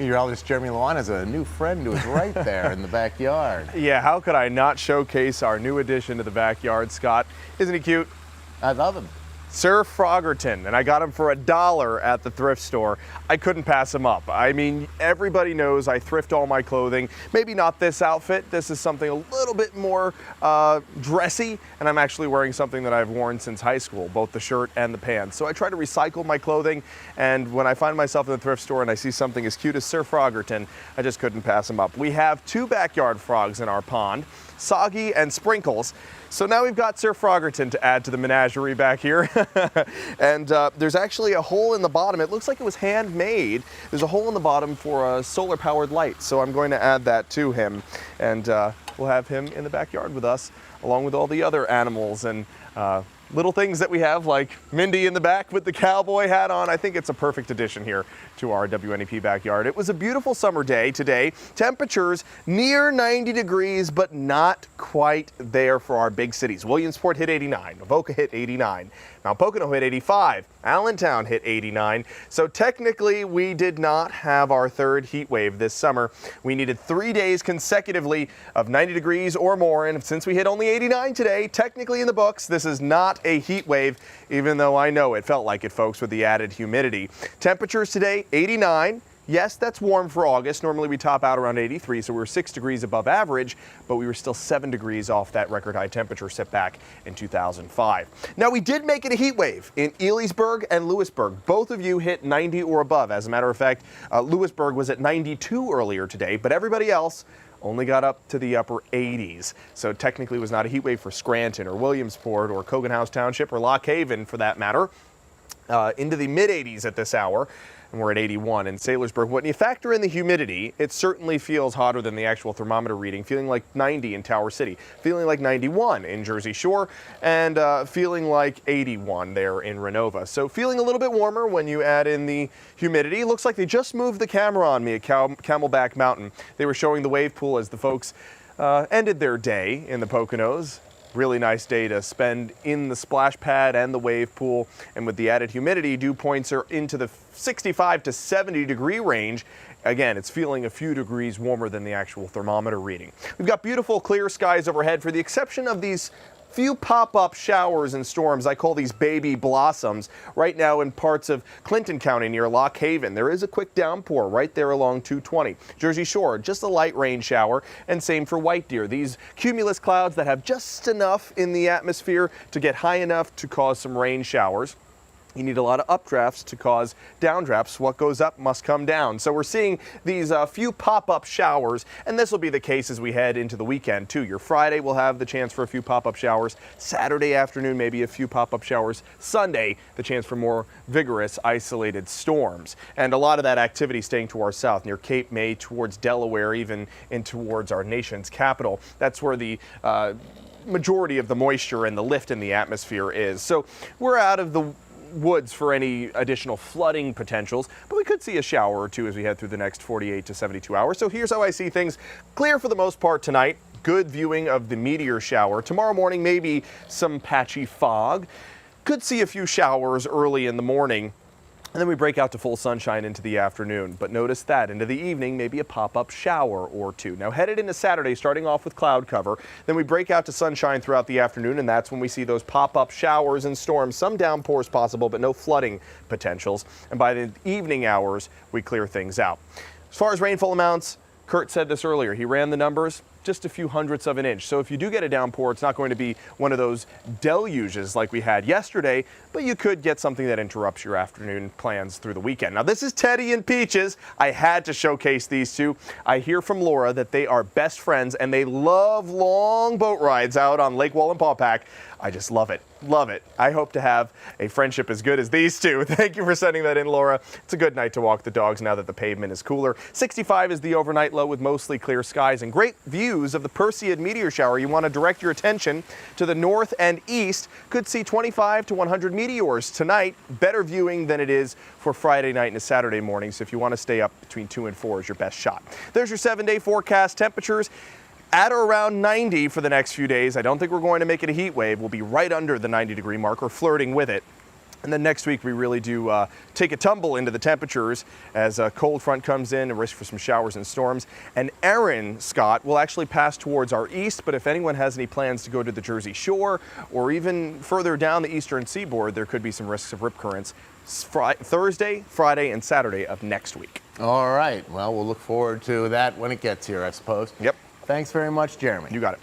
Meteorologist Jeremy Lewan has a new friend who is right there in the backyard. Yeah, how could I not showcase our new addition to the backyard, Scott? Isn't he cute? I love him. Sir Froggerton, and I got him for $1 at the thrift store. I couldn't pass him up. I mean, everybody knows I thrift all my clothing. Maybe not this outfit. This is something a little bit more dressy, and I'm actually wearing something that I've worn since high school, both the shirt and the pants. So I try to recycle my clothing, and when I find myself in the thrift store and I see something as cute as Sir Froggerton, I just couldn't pass him up. We have 2 backyard frogs in our pond, Soggy and Sprinkles. So now we've got Sir Froggerton to add to the menagerie back here. And there's actually a hole in the bottom. It looks like it was handmade. There's a hole in the bottom for a solar powered light. So I'm going to add that to him. And we'll have him in the backyard with us, along with all the other animals and little things that we have, like Mindy in the back with the cowboy hat on. I think it's a perfect addition here to our WNEP backyard. It was a beautiful summer day today. Temperatures near 90 degrees, but not quite there for our big cities. Williamsport hit 89, Avoca hit 89, Mount Pocono hit 85, Allentown hit 89. So technically we did not have our 3rd heat wave this summer. We needed 3 days consecutively of 90 degrees or more, and since we hit only 89 today, technically in the books, this is not a heat wave, even though I know it felt like it, folks, with the added humidity. Temperatures today, 89. Yes, that's warm for August. Normally we top out around 83, so we were 6 degrees above average, but we were still 7 degrees off that record high temperature set back in 2005. Now, we did make it a heat wave in Elysburg and Lewisburg. Both of you hit 90 or above. As a matter of fact, Lewisburg was at 92 earlier today, but everybody else only got up to the upper 80s. So technically it was not a heat wave for Scranton or Williamsport or Cogan House Township or Lock Haven for that matter. Into the mid 80s at this hour, and we're at 81 in Saylorsburg. When you factor in the humidity, it certainly feels hotter than the actual thermometer reading, feeling like 90 in Tower City, feeling like 91 in Jersey Shore, and feeling like 81 there in Renova. So feeling a little bit warmer when you add in the humidity. Looks like they just moved the camera on me at Camelback Mountain. They were showing the wave pool as the folks ended their day in the Poconos. Really nice day to spend in the splash pad and the wave pool. And with the added humidity, dew points are into the 65 to 70 degree range. Again, it's feeling a few degrees warmer than the actual thermometer reading. We've got beautiful clear skies overhead for the exception of these few pop-up showers and storms. I call these baby blossoms. Right now in parts of Clinton County near Lock Haven, there is a quick downpour right there along 220. Jersey Shore, just a light rain shower, and same for White Deer. These cumulus clouds that have just enough in the atmosphere to get high enough to cause some rain showers. You need a lot of updrafts to cause downdrafts. What goes up must come down. So we're seeing these few pop-up showers, and this will be the case as we head into the weekend too. Your Friday will have the chance for a few pop-up showers. Saturday afternoon, maybe a few pop-up showers. Sunday, the chance for more vigorous isolated storms. And a lot of that activity staying to our south, near Cape May, towards Delaware, even in towards our nation's capital. That's where the majority of the moisture and the lift in the atmosphere is. So we're out of the woods for any additional flooding potentials, but we could see a shower or two as we head through the next 48 to 72 hours. So here's how I see things. Clear for the most part tonight. Good viewing of the meteor shower. Tomorrow morning, maybe some patchy fog. Could see a few showers early in the morning. And then we break out to full sunshine into the afternoon. But notice that into the evening, maybe a pop-up shower or two. Now headed into Saturday, starting off with cloud cover. Then we break out to sunshine throughout the afternoon, and that's when we see those pop-up showers and storms. Some downpours possible, but no flooding potentials. And by the evening hours, we clear things out. As far as rainfall amounts, Kurt said this earlier. He ran the numbers. Just a few hundredths of an inch. So if you do get a downpour, it's not going to be one of those deluges like we had yesterday, but you could get something that interrupts your afternoon plans through the weekend. Now this is Teddy and Peaches. I had to showcase these two. I hear from Laura that they are best friends and they love long boat rides out on Lake Wallenpaupack. I just love it. Love it. I hope to have a friendship as good as these two. Thank you for sending that in, Laura. It's a good night to walk the dogs now that the pavement is cooler. 65 is the overnight low with mostly clear skies and great views of the Perseid meteor shower. You want to direct your attention to the north and east. Could see 25 to 100 meteors tonight. Better viewing than it is for Friday night and a Saturday morning. So if you want to stay up between 2 and 4 is your best shot. There's your 7-day forecast. Temperatures at or around 90 for the next few days. I don't think we're going to make it a heat wave. We'll be right under the 90-degree mark or flirting with it. And then next week we really do take a tumble into the temperatures as a cold front comes in and risk for some showers and storms. And Erin, Scott, will actually pass towards our east, but if anyone has any plans to go to the Jersey Shore or even further down the eastern seaboard, there could be some risks of rip currents Thursday, Friday, and Saturday of next week. All right. Well, we'll look forward to that when it gets here, I suppose. Yep. Thanks very much, Jeremy. You got it.